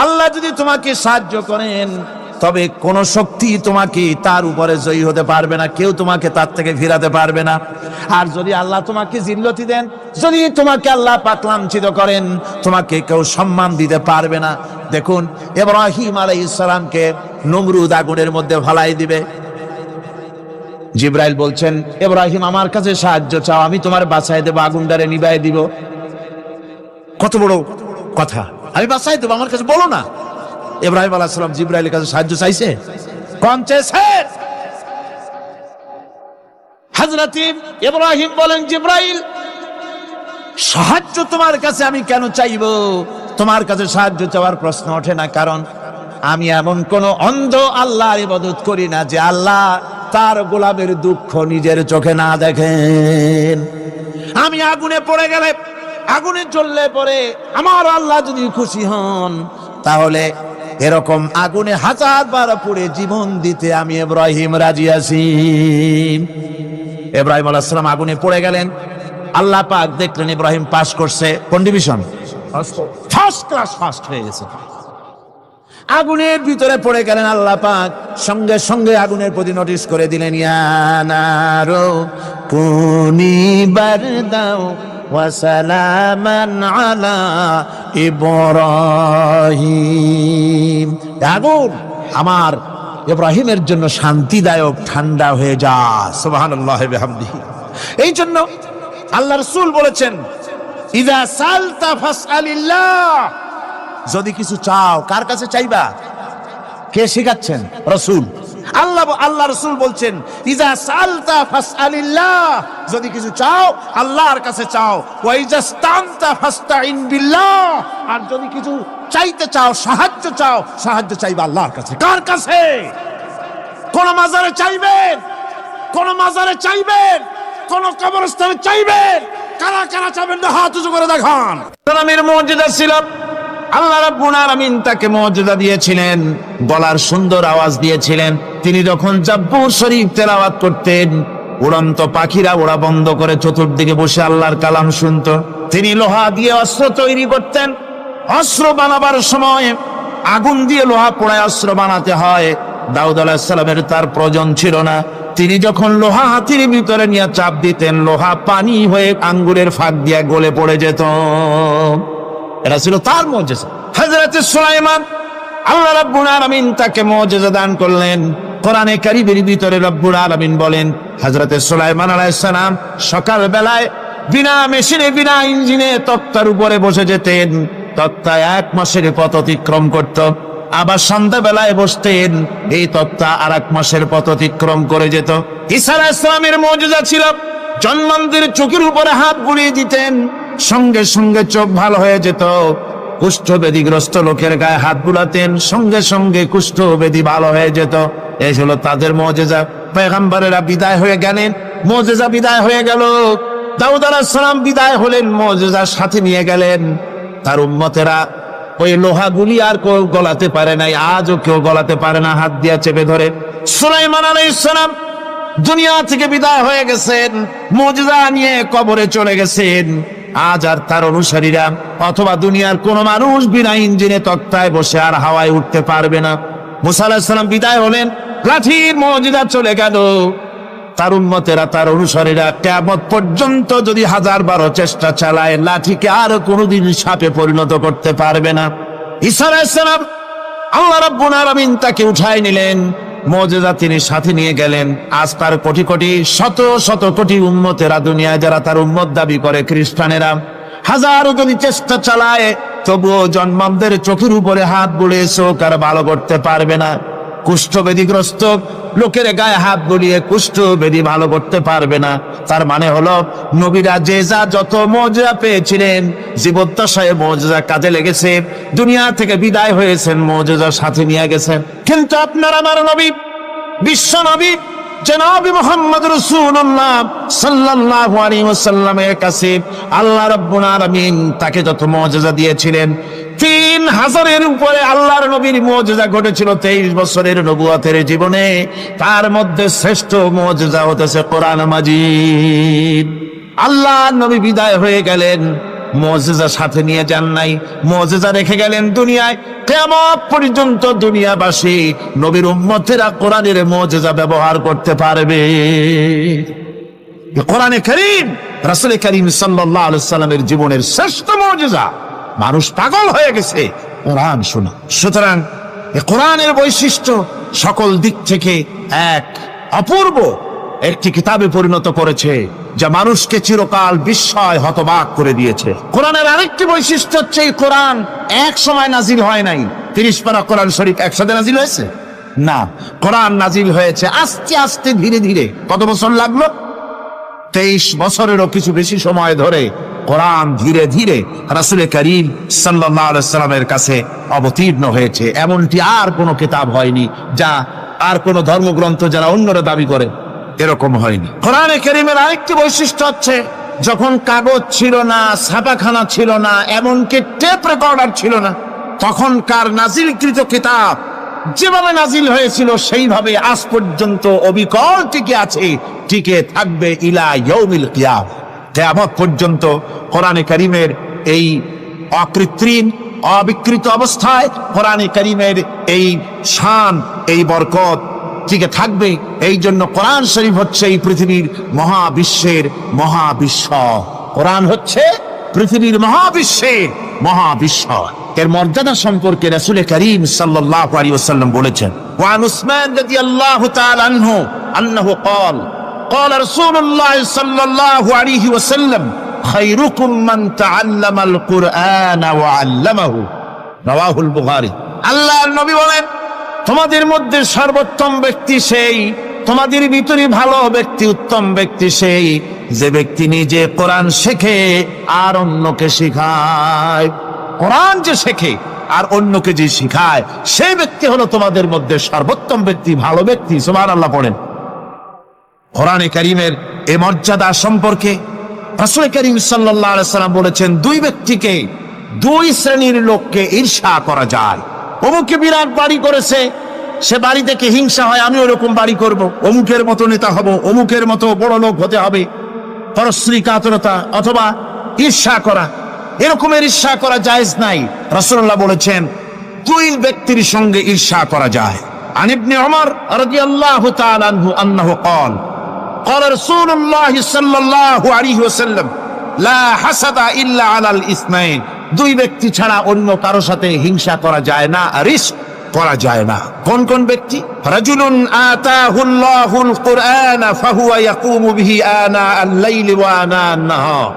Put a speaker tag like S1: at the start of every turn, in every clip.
S1: আল্লাহ যদি তোমাকে সাহায্য করেন তবে কোন শক্তি তোমাকে তার উপরে জয়ী হতে পারবে না, কেউ তোমাকে তার থেকে ফিরাতে পারবে না। আর যদি আল্লাহ তোমাকে জিল্লতি দেন, যদি তোমাকে আল্লাহ পাক লাঞ্ছিত করেন, তোমাকে কেউ সম্মান দিতে পারবে না। দেখুন ইব্রাহিম আলাইহিস সালামকে নমরুদ আগুনের মধ্যে ফেলাই দিবে। জিবরাইল বলছেন, ইব্রাহিম আমার কাছে সাহায্য চাও, আমি তোমার বাঁচাই দেব, আগুনটারে নিভাই দিব। কত বড় কথা, আমি বাঁচাই দেব, আমার কাছে বলো না। ইব্রাহিম আলাইহিস সালাম জিবরাইলের কাছে সাহায্য চাইছে, কোন চেয়েছে? হযরত ইব্রাহিম বলেন, জিবরাইল সাহায্য তোমার কাছে আমি কেন চাইবো? তোমার কাছে সাহায্য চাওয়ার প্রশ্ন ওঠে না, কারণ আমি এমন কোন অন্ধ আল্লাহর ইবাদত করি না যে আল্লাহ তার গোলামের দুঃখ নিজের চোখে না দেখেন। আমি আগুনে পড়ে গেলে, আগুনে জ্বললে পরে আমার আল্লাহ যদি খুশি হন, তাহলে এরকম আগুনে 1000 বার পুড়ে জীবন দিতে আমি ইব্রাহিম রাজি আছি। ইব্রাহিম আলাইহিস সালাম আগুনে পড়ে গেলেন। আল্লাহ পাক দেখলেন ইব্রাহিম পাস করছে, কোন ডিভিশন? ফার্স্ট ক্লাস ফার্স্ট হয়ে গেছে। আগুনের ভিতরে পড়ে গেলেন। আল্লাহ পাক সঙ্গে সঙ্গে আগুনের প্রতি নোটিশ করে দিলেন, ইয়া নারু কুনি বারদাও ওয়া সালামান আলা ইব্রাহিম। আগুন আমার ইব্রাহিমের জন্য শান্তিদায়ক, ঠান্ডা হয়ে যা। সুবহানাল্লাহি ওয়া বিহামদিহি। এই জন্য আল্লাহ রাসূল বলেছেন, ইযা সালতা ফাসআলিল্লাহ, যদি কিছু চাও কার কাছে চাইবা? কে শিখাচ্ছেন? রাসূল। আল্লাহ রাসূল বলছেন, ইযা সালতা ফাসআলিল্লাহ, যদি কিছু চাও আল্লাহর কাছে চাও। ওয়া ইযা ইসতানতা ফাসতাইন বিল্লাহ, আর যদি কিছু চাইতে চাও, সাহায্য চাও, সাহায্য চাইবা আল্লাহর কাছে। কার কাছে? কোন মাজারে চাইবেন? কোন মাজারে চাইবেন? কোন কবরস্থানে চাইবেন? কারা কারা চাইবেন না হাত উঁচু করে দেখান। সালামের মুজিজা ছিল, আল্লাহ রাব্বুল আলামিন তাকে মুজিজা দিয়েছিলেন, গলার সুন্দর আওয়াজ দিয়েছিলেন। তিনি যখন জাব্বুর শরীফ তেলাওয়াত করতেন, উড়ন্ত পাখিরা ওড়া বন্ধ করে চতুর্দিকে বসে আল্লাহর কালাম শুনতো। তিনি লোহা দিয়ে অস্ত্র তৈরি করতেন। অস্ত্র বানাবার সময় আগুন দিয়ে লোহা পোড়ায় অস্ত্র বানাতে হয়। দাউদ আলাইহিস সালামের তার প্রয়োজন ছিল না। তিনি যখন লোহা হাতির ভিতরে নিয়ে চাপ দিতেন, লোহা পানি হয়ে আঙ্গুরের ফাঁক দিয়ে গলে পড়ে যেত। এটা ছিল তার মুজিজা। হযরত সুলাইমান, আল্লাহ রাব্বুল আলামিন তাকে মুজিজা দান করলেন। কোরআনে কারীমের ভিতরে রব্বুল আলামিন বলেন, হযরত সুলাইমান আলাইহিস সালাম সকাল বেলায় বিনা মেশিনে, বিনা ইঞ্জিনে তক্তার উপরে বসে যেতেন। তক্তা 1 মাসের পথ অতিক্রম করত। আবার সন্ধ্যা বেলায় বসতেন, এই তক্তা আর 1 মাসের পথ অতিক্রম করে যেত। ঈসা আলাইহিস সালামের মুজিজা ছিল, জন্মান্ধের চোখের উপরে হাত বুলিয়ে দিতেন, সঙ্গে সঙ্গে চোখ ভালো হয়ে যেত। কুষ্ঠব্যাধিগ্রস্ত লোকের গায়ে হাত বুলাতেন, সঙ্গে সঙ্গে কুষ্ঠব্যাধি ভালো হয়ে যেত। এই হলো তাদের মুজিজা। পয়গম্বরেরা বিদায় হয়ে গেলেন, মুজিজা বিদায় হয়ে গেল। দাউদ আলাইহিস সালাম বিদায় হলেন, মুজিজা সাথে নিয়ে গেলেন। তার উম্মতেরা ওই লোহাগুলি আর কেউ গলাতে পারে নাই, আজও কেউ গলাতে পারে না, হাত দিয়া চেপে ধরে। সুলাইমান আলাইহিস সালাম দুনিয়া থেকে বিদায় হয়ে গেছেন, মুজিজা নিয়ে কবরে চলে গেছেন। আজ আর তার অনুসারীরা অথবা দুনিয়ার কোন মানুষ বিনা ইঞ্জিনে তক্তায় বসে আর হাওয়ায় উঠতে পারবে না। মুসা আলাইহিস সালাম বিদায় হলেন, লাঠির মুজিজা চলে গেল। তার উম্মতেরা, তার অনুসারীরা কিয়ামত পর্যন্ত যদি 1000 চেষ্টা চালায়, লাঠিকে আর কোনোদিন সাপে পরিণত করতে পারবে না। ঈসা আলাইহিস সালাম, আল্লাহ রাব্বুল আলামিন তাকে উঠায় নিলেন, মুজিজা তিনি সাথে নিয়ে গেলেন। আজ তার কোটি কোটি, শত শত কোটি উম্মতেরা, দুনিয়ায় যারা তার উম্মত দাবি করে, খ্রিস্টানেরা, হাজারো যদি চেষ্টা চালায়, তবুও জন্মান্ধের চোখের উপরে হাত বুলিয়ে চোখ আর ভালো করতে পারবে না। কুষ্ঠব্যাধিগ্রস্ত লোকের গায়ে হাত বুলিয়ে কুষ্ঠব্যাধি ভালো করতে পারবে না। তার মানে হলো, নবীরা যে যা যত মুজিজা পেয়েছিলেন, জীবদ্দশায় মুজিজা কাজে লেগেছে, দুনিয়া থেকে বিদায় হয়েছেন, মুজিজা সাথে নিয়ে গেছেন। কিন্তু আপনার আমার নবী, বিশ্ব নবী জনাব মুহাম্মদ রাসূলুল্লাহ সাল্লাল্লাহু আলাইহি ওয়াসাল্লামের কাছে আল্লাহ রাব্বুল আলামিন তাকে যত মুজিজা দিয়েছিলেন, 3000-এর উপরে আল্লাহর নবীর মুজিজা ঘটেছিল 23 বছরের নবুয়তের জীবনে। তার মধ্যে শ্রেষ্ঠ মুজিজা হতেছে কোরআন মাজিদ। আল্লাহর নবী বিদায় হয়ে গেলেন, মুজিজা সাথে নিয়ে যান নাই, মুজিজা রেখে গেলেন দুনিয়ায়। কিয়ামত পর্যন্ত দুনিয়াবাসী নবীর উম্মতেরা কোরআনের মুজিজা ব্যবহার করতে পারবে। কোরআনে কারীম রাসূল কারীম সাল্লাল্লাহু আলাইহি ওয়াসাল্লামের জীবনের শ্রেষ্ঠ মুজিজা। মানুষ পাগল হয়ে গেছে কোরআন শোনা। সুতরাং এই কোরআনের বৈশিষ্ট্য সকল দিক থেকে এক অপূর্ব একটি কিতাবে পরিণত করেছে, যা মানুষকে চিরকাল বিস্ময় হতবাক করে দিয়েছে। কোরআনের আরেকটি বৈশিষ্ট্য হচ্ছে এই কোরআন এক সময় নাজিল হয় নাই। 30 পারা কোরআন শরীফ একসাথে নাজিল হয়েছে না, কোরআন নাজিল হয়েছে আস্তে আস্তে ধীরে ধীরে। কত বছর লাগলো? 23 বছরেরও কিছু বেশি সময় ধরে কোরআন ধীরে ধীরে রাসূল কারীম সাল্লাল্লাহু আলাইহি ওয়াসাল্লামের কাছে অবতীর্ণ হয়েছে। এমনটি আর কোনো কিতাব হয়নি, যা আর কোনো ধর্মগ্রন্থ যারা অন্যরা দাবি করে এরকম হয়নি। কোরআনে কারীমের আরেকটি বৈশিষ্ট্য হচ্ছে, যখন কাগজ ছিল না, ছাপাখানা ছিল না, এমনকি টেপ রেকর্ডার ছিল না, তখনকার নাজিলকৃত কিতাব যেভাবে নাজিল হয়েছিল সেইভাবে আজ পর্যন্ত অবিকল টিকে আছে, টিকে থাকবে ইলা ইয়াউমিল কিয়ামah। কিয়ামত পর্যন্ত কোরআনে কারীমের এই অকৃত্রিম অবিকৃত অবস্থায় কোরআনে কারীমের এই শান, এই বরকত টিকে থাকবে। এই জন্য কোরআন শরীফ হচ্ছে এই পৃথিবীর মহাবিশ্বের মহাবিশ্ব। কোরআন হচ্ছে পৃথিবীর মহাবিশ্বের মহাবিশ্ব। এর মর্যাদা সম্পর্কে রাসূল কারীম সাল্লাল্লাহু আলাইহি ওয়াসাল্লাম বলেছেন, ওয়া উসমান রাদিয়াল্লাহু তাআলা আনহু আন্নাহু قال قال رسول الله صلى الله عليه وسلم خيركم من تعلم القرآن وعلمه رواه البخاري। আল্লাহর নবী বলেন, তোমাদের মধ্যে সর্বোত্তম ব্যক্তি সেই, তোমাদের ভিতরে ভালো ব্যক্তি, উত্তম ব্যক্তি সেই যে ব্যক্তি নিজে কোরআন শেখে আর অন্যকে শেখায়। কোরআন যে শেখে আর অন্যকে যে শেখায়, সেই ব্যক্তি হলো তোমাদের মধ্যে সর্বোত্তম ব্যক্তি, ভালো ব্যক্তি। সুবহানাল্লাহ পড়েন। কোরআনে কারীমের এই মর্যাদা সম্পর্কে রাসূল কারীম সাল্লাল্লাহু আলাইহি ওয়াসাল্লাম বলেছেন, দুই ব্যক্তিকে, দুই শ্রেণীর লোককে ঈর্ষা করা যায়। অমুকে বিরাট বাড়ি করেছে, সে বাড়ি থেকে হিংসা হয়, আমি ওরকম বাড়ি করব, অমুকের মতো নেতা হব, অমুকের মতো বড় লোক হতে হবে। পরশ্রী কাতরতা অথবা ঈর্ষা করা, এরকমের ঈর্ষা করা জায়েজ নাই। রাসূলুল্লাহ বলেছেন, দুই ব্যক্তির সঙ্গে ঈর্ষা করা যায়। আন ইবনে ওমর রাদিয়াল্লাহু তাআলা আনহু আন্নাহু قال قال رسول الله صلى الله عليه وسلم لا حسد الا على الاثنين। দুই ব্যক্তি ছাড়া অন্য কারো সাথে হিংসা করা যায় না, রিস্ক করা যায় না। কোন কোন ব্যক্তি? রাজুলুন আতাহুল্লাহুল কুরআন ফাহুয়া ইয়াকুমু বিহি আনা আল-লাইলি ওয়া আনা আন-নাহার।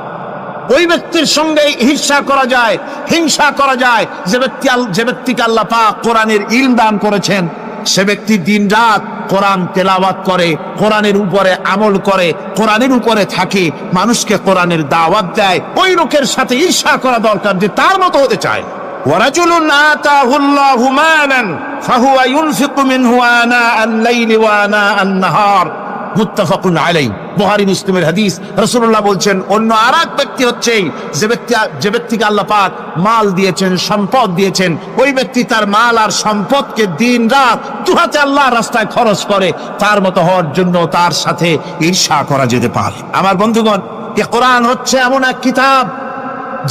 S1: ওই ব্যক্তির সঙ্গে হিংসা করা যায়, হিংসা করা যায় যে ব্যক্তিকে আল্লাহ পাক কোরআনের ইলম দান করেছেন, সে ব্যক্তি দিন রাত কোরআন তেলাওয়াত করে, কোরআনের উপরে আমল করে, কোরআনের উপরে থাকে, মানুষকে কোরআনের দাওয়াত দেয়। ওই লোকের সাথে ঈর্ষা করা দরকার যে তার মতো হতে চায়। ওয়ারাজুলুন আতাহুল্লাহু মালান ফাহুয়া ইউনফিকু মিনহু আনা আল-লাইলি ওয়া আনা আন-নাহার। মুত্তাফাকুন আলাইহি, বুখারী মুসলিমের হাদিস। রাসূলুল্লাহ বলছেন, অন্য আরেক ব্যক্তি হচ্ছে যে ব্যক্তিকে আল্লাহ পাক মাল দিয়েছেন, সম্পদ দিয়েছেন, ওই ব্যক্তি তার মাল আর সম্পদকে দিন রাত দুহাতে আল্লাহর রাস্তায় খরচ করে। তার মতো হওয়ার জন্য তার সাথে ঈর্ষা করা যেতে পারে। আমার বন্ধুগণ, এই কোরআন হচ্ছে এমন এক কিতাব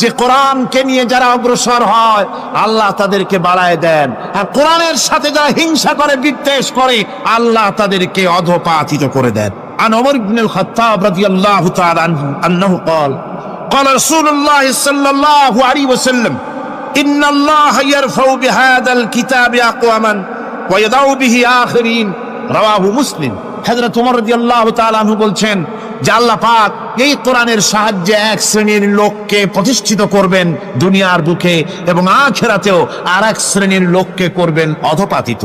S1: যে কোরআনকে নিয়ে যারা অগ্রসর হয় আল্লাহ তাদেরকে বাড়ায় দেন, আর কোরআনের সাথে যারা হিংসা করে, বিদ্বেষ করে, আল্লাহ তাদেরকে অধঃপাতিত করে দেন। আন ওমর ইবনুল খাত্তাব রাদিয়াল্লাহু তাআলা আনহু আন্নাহু قال قال رسول الله صلى الله عليه وسلم ان الله يرفع بهذا الكتاب اقواما ويضع به آخرين رواه مسلم। হযরত ওমর রাদিয়াল্লাহু তাআলা আনহু বলছেন যে আল্লাহ পাক এই কোরআনের সাহায্যে এক শ্রেণীর লোককে প্রতিষ্ঠিত করবেন দুনিয়ার বুকে, এবং আখিরাতেও আরেক শ্রেণীর লোককে করবেন অধঃপাতিত।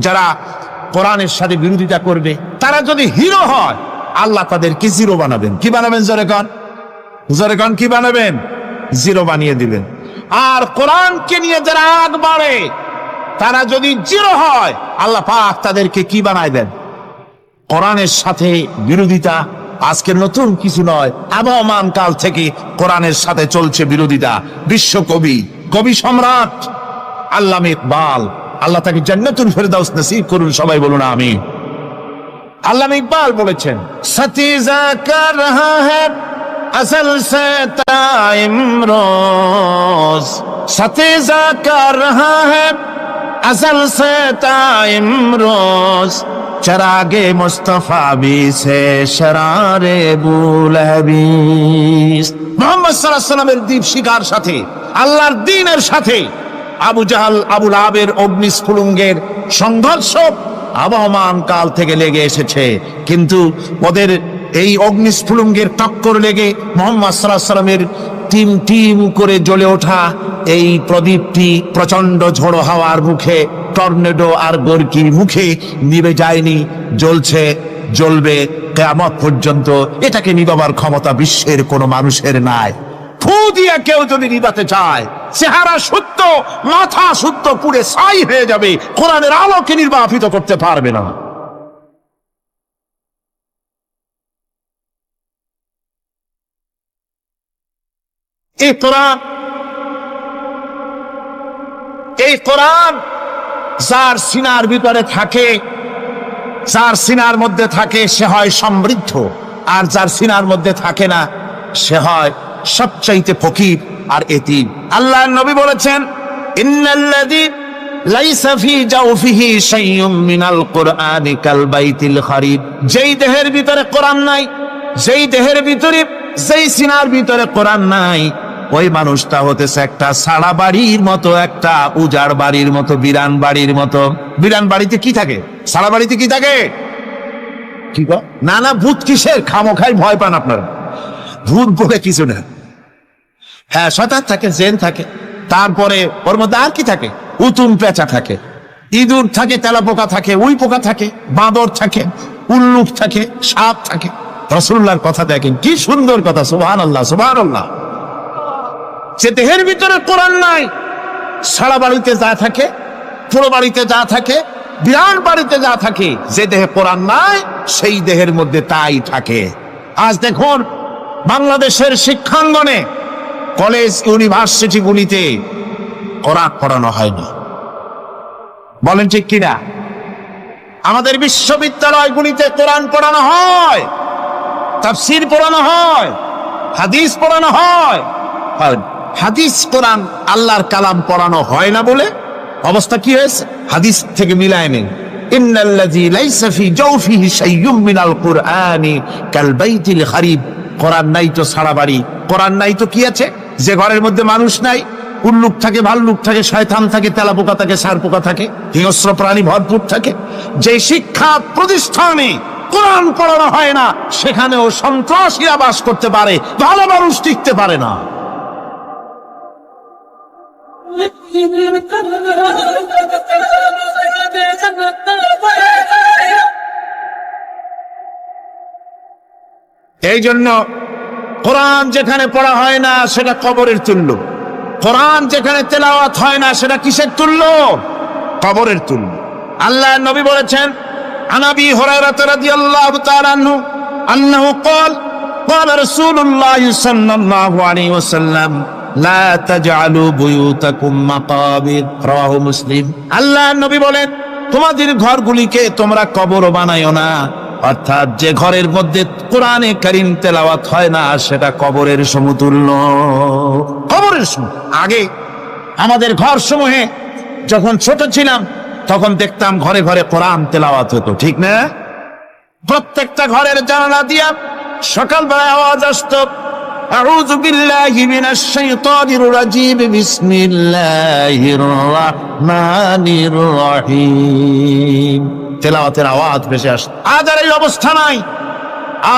S1: যারা কোরআনের সাথে বিরোধিতা করবে, তারা যদি হিরো হয়, আল্লাহ তাদেরকে জিরো বানাবেন। কি বানাবেন? জোরে কোন কি বানাবেন? জিরো বানিয়ে দিবেন। আর কোরআনকে নিয়ে যারা আগ বাড়ে, তারা যদি জিরো হয়, আল্লাহ পাক তাদেরকে কি বানায় দেন? কোরআনের সাথে বিরোধিতা আজকের নতুন কিছু নয়, আবহমান কাল থেকে কোরআনের সাথে চলছে বিরোধিতা। বিশ্বকবি, কবি সম্রাট আল্লামা ইকবাল, আল্লাহ তাকে জান্নাতুল ফেরদাউস নসিব করুন, সবাই বলুন আমিন। আল্লামা ইকবাল বলেছেন, সতীজা কর রহা হ্যায় असल से ताइमरोज सतेजा कर रहा है असल से ताइमरोज चरागे मुस्तफा भी से शरारे बुलहबीस मोहम्मद साल्लाल्लाहु आलाइहि ওয়াসাল্লামের দীপ শিকার সাথে আল্লাহর দ্বীনের সাথে আবু জাহাল আবু লাহাবের অগ্নিস্ফুলিঙ্গের সংঘর্ষ আবহমান কাল থেকে লেগে এসেছে, কিন্তু ওদের এই অগ্নিস্ফুলিঙ্গের টক্কর লেগে মুহাম্মদ সাল্লাল্লাহু আলাইহি ওয়াসাল্লামের টিম টিম করে জ্বলে ওঠা এই প্রদীপটি প্রচন্ড ঝড়ো হাওয়ার মুখে, টর্নেডো আর গর্কির মুখে নিভে যায়নি, জ্বলছে, জ্বলবে কিয়ামত পর্যন্ত। এটাকে নিভাবার ক্ষমতা বিশ্বের কোনো মানুষের নাই। ফু দিয়ে কেউ যদি নিভাতে চায়, চেহারা সত্য, মাথা সত্য, পুড়ে ছাই হয়ে যাবে, কোরআনের আলোকে নির্বাপিত করতে পারবে না। এই কোরআন যার সিনার ভিতরে থাকে, যার সিনার মধ্যে থাকে সে হয় সমৃদ্ধ, আর যার সিনার মধ্যে থাকে না সে হয় সবচাইতে ফকির আর এতিম। আল্লাহর নবী বলেছেন, ইন্নাল্লাযী লাইসা ফি জাওফিহি শাইউম মিনাল কুরআনি কাল বাইতিল খারিব। যেই দেহের ভিতরে কোরআন নাই, যেই দেহের ভিতরে, যেই সিনার ভিতরে কোরআন নাই, ওই মানুষটা হতেছে একটা সাড়া বাড়ির মতো, একটা উজাড় বাড়ির মতো, বিরান বাড়ির মতো। বিরান বাড়িতে কি থাকে? সাড়া বাড়িতে কি থাকে? কি গো? না না, ভূত কিসের? খামোখাই ভয় পান আপনারা। ভূত বলে কিছু না। হ্যাঁ, শয়তান থাকে, জিন থাকে, তারপরে ওর মধ্যে আর কি থাকে? উতুম পেঁচা থাকে, ইঁদুর থাকে, তেলাপোকা থাকে, উই পোকা থাকে, বাঁদর থাকে, উল্লুক থাকে, সাপ থাকে। রাসূলুল্লাহর কথা দেখেন, কি সুন্দর কথা। সুবহানাল্লাহ, সুবহানাল্লাহ। যে দেহের ভিতরে কোরআন নাই, সারা বাড়িতে যা থাকে, পুরো বাড়িতে যা থাকে, বিরাট বাড়িতে যা থাকে, যে দেহে কোরআন নাই সেই দেহের মধ্যে তাই থাকে। আজ দেখুন বাংলাদেশের শিক্ষাঙ্গনে, কলেজ ইউনিভার্সিটি গুলিতে কোরআন পড়ানো হয় না। বলেন ঠিক কিনা? আমাদের বিশ্ববিদ্যালয়গুলিতে কোরআন পড়ানো হয়, তাফসীর পড়ানো হয়, হাদিস পড়ানো হয়। হাদিস কোরআন আল্লাহর কালাম পড়ানো হয় না বলে অবস্থা কি হয়েছে? হাদিস থেকে মিলায় নেন, ইন্নাল্লাযী লাইসা ফি জাওফিহি শাইউম মিনাল কুরআনি কাল বাইতিল খারিব। কোরআন নাই তো সারা বাড়ি, কোরআন নাই তো কি আছে? যে ঘরের মধ্যে মানুষ নাই, উল্লুক থাকে, ভাল্লুক থাকে, শয়তান থাকে, তেলাপোকা থাকে, সারপোকা থাকে, হিংস্র প্রাণী ভরপুর থাকে। যে শিক্ষা প্রতিষ্ঠানে কোরআন পড়ানো হয় না, সেখানেও সন্ত্রাসীরা বাস করতে পারে, ভালো মানুষ টিকতে পারে না। এই জন্য কোরআন যেখানে পড়া হয় না সেটা কবরের তুল্য, কোরআন যেখানে তেলাওয়াত হয় না সেটা কিসের তুল্য? কবরের তুল্য। আল্লাহর নবী বলেছেন, আন আবি হুরায়রা রাদিয়াল্লাহু তাআলা আনহু আন্নাহু ক্বাল ক্বালা রাসূলুল্লাহ সাল্লাল্লাহু আলাইহি ওয়াসাল্লাম লা তাজআলু বুয়ুতাকুম মাকাবির, রাওয়াহু মুসলিম। আল্লাহর নবী বলেন, তোমাদের ঘরগুলিকে তোমরা কবর বানাইও না। অর্থাৎ যে ঘরের মধ্যে কোরআনে কারীম তেলাওয়াত হয় না সেটা কবরের সমতুল্য। কবরের সমতুল্য। আগে আমাদের ঘর সমূহে যখন ছোট ছিলাম তখন দেখতাম ঘরে ঘরে কোরআন তেলাওয়াত হতো, ঠিক না? প্রত্যেকটা ঘরের জানালা দিয়া সকালবেলায় আওয়াজ আসতো, আউযু বিল্লাহি মিনাশ শাইতানির রাজীম, বিসমিল্লাহির রাহমানির রহিম। তেলাওয়াতের আওয়াজ ভেসে আসতো। আজ আর এই অবস্থা নাই।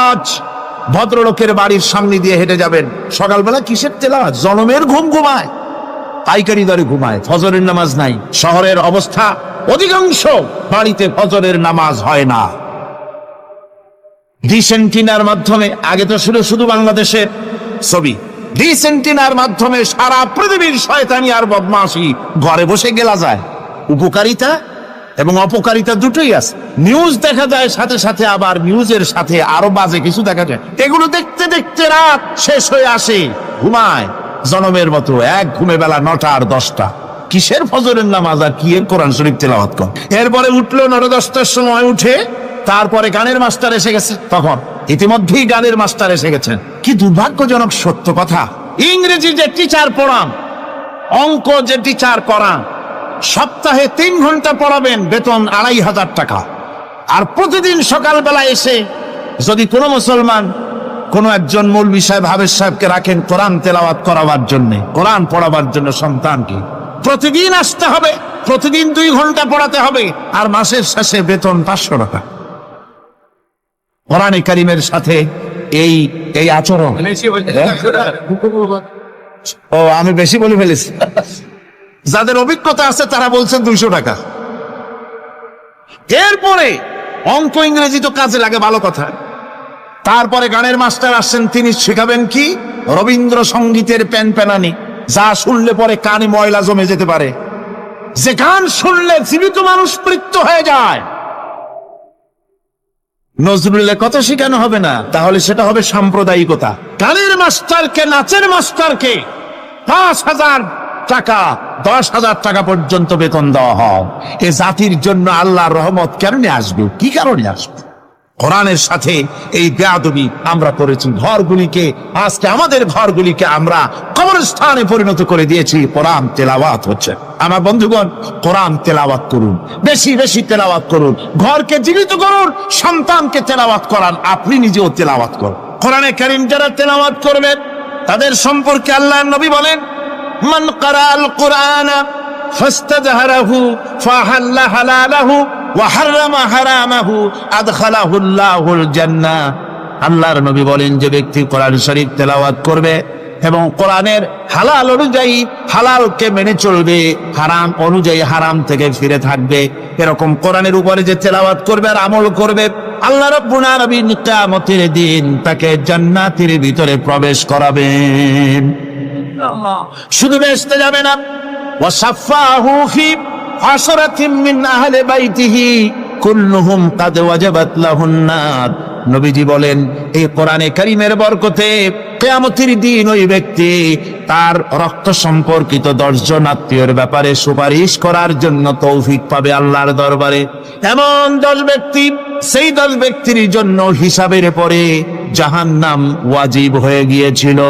S1: আজ ভদ্রলোকের বাড়ির সামনে দিয়ে হেঁটে যাবেন, সকালবেলা কিসের তেলাওয়াত? জনমের ঘুম ঘুমায়, পাইকারি দরে ঘুমায়, ফজরের নামাজ নাই। শহরের অবস্থা, অধিকাংশ বাড়িতে ফজরের নামাজ হয় না। ডিসেন্টিনার মাধ্যমে, আগে তো শুধু বাংলাদেশের ছবি, ডিসেন্টিনার মাধ্যমে সারা পৃথিবীর শয়তানি আর বদমাশি ঘরে বসে গেলা যায়। উপকারিতা এবং অপকারিতা দুটোই আছে। নিউজ দেখা যায়, সাথে সাথে আবার নিউজের সাথে আরো বাজে কিছু দেখা যায়। এগুলো দেখতে দেখতে রাত শেষ হয়ে আসে, ঘুমায় জনমের মতো, এক ঘুমে বেলা 9টা আর 10টা। কিসের ফজরের নামাজ আর কি এর কোরআন শরীফ তেলাওয়াত কর? এরপরে উঠলো 9টা 10টার সময়, উঠে তারপরে গানের মাস্টার এসে গেছে, তখন ইতিমধ্যেই গানের মাস্টার এসে গেছেন। কি দুর্ভাগ্যজনক সত্য কথা, ইংরেজি যে টিচার পড়ান, অঙ্ক যে টিচার করান, সপ্তাহে 3 ঘন্টা পড়াবেন, বেতন 2500 টাকা। আর প্রতিদিন সকালবেলা এসে যদি কোনো মুসলমান কোনো একজন মৌলভী সাহেব, হাফেজ সাহেবকে রাখেন কোরআন তেলাওয়াত করাবার জন্য, কোরআন পড়াবার জন্য সন্তানকে, প্রতিদিন আসতে হবে, প্রতিদিন 2 ঘন্টা পড়াতে হবে, আর মাসের শেষে বেতন 500 টাকা। কোরআনে কারীমের সাথে এই এই আচরণ। ও, আমি বেশি বলে ফেলেছি। যাদের অভিজ্ঞতা আছে তারা বলছেন 200 টাকা। এরপরে অঙ্ক ইংরেজি তো কাজে লাগে, ভালো কথা। তারপরে গানের মাস্টার আসছেন, তিনি শেখাবেন কি? রবীন্দ্রসঙ্গীতের প্যানপ্যানানি, যা শুনলে পরে কানে ময়লা জমে যেতে পারে, যে গান শুনলে জীবিত মানুষ মৃত্যু হয়ে যায়। নজরুলের কথা শেখানো হবে না, তাহলে সেটা হবে সাম্প্রদায়িকতা। গানের মাস্টারকে, নাচের মাস্টারকে 5,000 টাকা, 10,000 টাকা পর্যন্ত বেতন দেওয়া হয়। এ জাতির জন্য আল্লাহর রহমত কেমনে আসবে? কি কারণে আসবে? কোরআনের সাথে এই বেয়াদবি আমরা করেছি। ঘরগুলিকে, আজকে আমাদের ঘরগুলিকে আমরা কবরস্থানে পরিণত করে দিয়েছি। কোরআন তেলাওয়াত হচ্ছে। আমার বন্ধুগণ, কোরআন তেলাওয়াত করুন, বেশি বেশি তেলাওয়াত করুন, ঘরকে জীবিত করুন, সন্তানকে তেলাওয়াত করান, আপনি নিজেও তেলাওয়াত করুন। কোরআনে কারীম যারা তেলাওয়াত করবেন তাদের সম্পর্কে আল্লাহর নবী বলেন, মান ক্বারাআল কুরআনা ফাস্তাজহারাহু ফাহাল্লা হালালাহু ওয়া হারামা হারামাহু আদখালাহুল্লাহুল জান্নাহ। আল্লাহর নবী বলেন, যে ব্যক্তি কোরআন শরীফ তেলাওয়াত করবে এবং কোরআনের হালাল অনুযায়ী হালালকে মেনে চলবে, হারাম অনুযায়ী হারাম থেকে ফিরে থাকবে, এরকম কোরআনের উপরে যে তেলাওয়াত করবে আর আমল করবে, আল্লাহ রাব্বুল আলামিন কিয়ামতের দিন তাকে জান্নাতের ভিতরে প্রবেশ করাবেন। শুধু বেহেশতে যাবে না, ওয়াসাফাহু ফি আশরাতিন মিন আহলি বাইতিহি কুল্লুহুম কাদ ওয়াজাবাত লাহুন নার। নবীজি বলেন, এই কোরআনে কারীমের বরকতে কিয়ামতের দিন ওই ব্যক্তি তার রক্ত সম্পর্কিত 10 জন আত্মীয়ের ব্যাপারে সুপারিশ করার জন্য তৌফিক পাবে আল্লাহর দরবারে। এমন 10 ব্যক্তি, সেই 10 ব্যক্তির জন্য হিসাবের পরে জাহান্নাম ওয়াজিব হয়ে গিয়েছিল।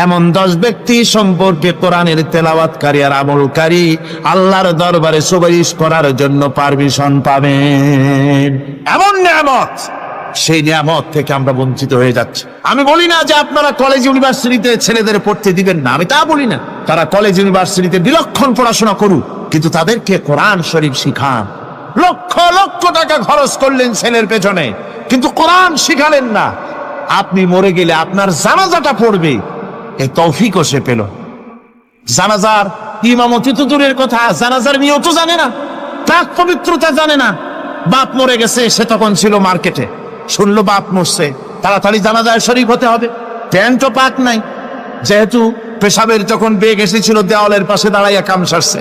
S1: এমন 10 ব্যক্তি সম্পর্কে কোরআনের তেলাওয়াতকারী আর আমলকারী আল্লাহর দরবারে সুপারিশ করার জন্য পারমিশন পাবেন। এমন নিয়ামত, সেই নিয়ামত থেকে আমরা বঞ্চিত হয়ে যাচ্ছি। আমি বলি না যে আপনারা কলেজ ইউনিভার্সিটিতে ছেলেদের পড়তে দিবেন না, আমি তা বলি না। তারা কলেজ ইউনিভার্সিটিতে বিলক্ষণ পড়াশোনা করুক, কিন্তু তাদেরকে কোরআন শরীফ শিখান। লক্ষ লক্ষ টাকা খরচ করলেন ছেলের পেছনে, কিন্তু কোরআন শিখালেন না। আপনি মরে গেলে আপনার জানাজাটা পড়বে, এই তৌফিকও সে পেল। জানাজার ইমামতি তো দূরের কথা, জানাজার নিয়তও জানে না, পাক পবিত্রতা জানে না। বাপ মরে গেছে, সে তখন ছিল মার্কেটে, শুনলো বাপ মরছে, তাড়াতাড়ি জানাজায় শরীক হতে হবে। প্যান্টও পাক নাই, যেহেতু পেশাবের যখন বেগ এসেছিল দেওয়ালের পাশে দাঁড়াইয়া কাম সারছে,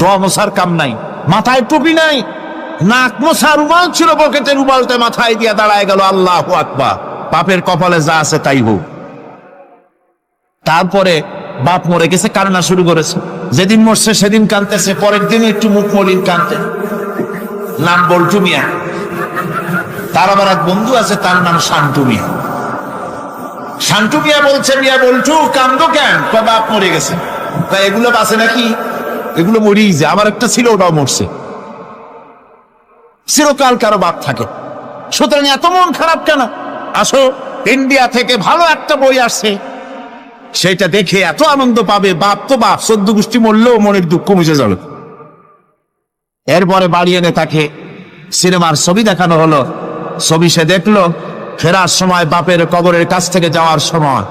S1: দোয়া মোছার কাম নাই, মাথায় টুপি নাই, নাক মোছা রুমাল ছিল পকেটে, রুমালটা মাথায় দিয়া দাঁড়ায় গেল। আল্লাহু আকবার, বাপের কপালে যা আছে তাই হোক। তারপরে বাপ মরে গেছে, কান্না শুরু করেছে। যেদিন মরছে সেদিন কাঁদতেছে, পরের দিন একটু মুখ মলিন কাঁদতে। নাম বল্টু মিয়া, তার আবার এক বন্ধু আছে, তার নাম শান্তু মিয়া। শান্তু মিয়া বলছে, মিয়া বল্টু কান্দো কেন? বাপ মরে গেছে। এগুলো বাঁচে নাকি? এগুলো মরেই যায়। আমার একটা ছিল, ওটাও মরছে। চিরকাল কারো বাপ থাকে, সুতরাং এত মন খারাপ কেন? আসো, ইন্ডিয়া থেকে ভালো একটা বই আসছে, সেটা দেখে এত আনন্দ পাবে। বাপ তো বাপ, 14 গোষ্ঠী মরলেও মনের দুঃখ মুছে যাবে। এরপরে বাড়ি এনে তাকে সিনেমার ছবি দেখানো হলো। ছবি সে দেখলো, ফেরার সময় বাপের কবরের কাছ থেকে যাওয়ার সময়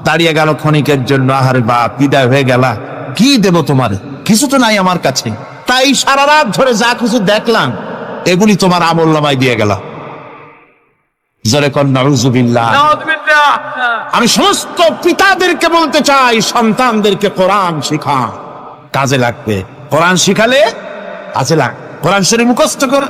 S1: দাঁড়িয়ে গেল ক্ষণিকের জন্য। আহারে বাপ, বিদায় হয়ে গেলা, কি দেব তোমার? কিছু তো নাই আমার কাছে, তাই সারা রাত ধরে যা কিছু দেখলাম এগুলি তোমার আমলনামায় দিয়ে গেলাম। জোরে কর নাউযুবিল্লাহ। আমি সমস্ত পিতাদেরকে বলতে চাই, সন্তানদেরকে কোরআন শিখা, কাজে লাগবে। কোরআন শিখালে কাজে লাগ। কোরআন শরীফ মুখস্থ কর,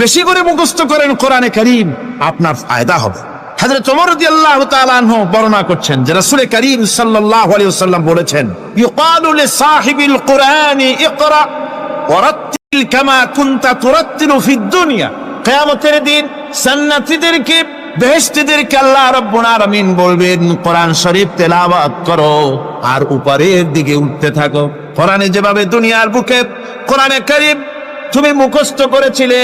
S1: বেশি করে মুখস্থ করেন কোরআনে কারীম, আপনার ফায়দা হবে। হযরত ওমর রাদিয়াল্লাহু তাআলা আনহু বর্ণনা করছেন যে রাসূল কারীম সাল্লাল্লাহু আলাইহি ওয়াসাল্লাম বলেছেন, ইউকালু লিসাহিবিল কুরআনি ইকরা ওয়ারাত্তিল কামা কুনতা তুরাত্তিলু ফিদ দুনিয়া। কিয়ামতের দিন জান্নাতীদেরকে, বেহেশতীদেরকে আল্লাহ রাব্বুল আলামিন বলবেন কোরআন শরীফ তেলাওয়াত করো আর উপরের দিকে উঠতে থাকো। কোরআনে যেভাবে দুনিয়ার বুকে কোরআনে কারীম তুমি মুখস্থ করেছিলে,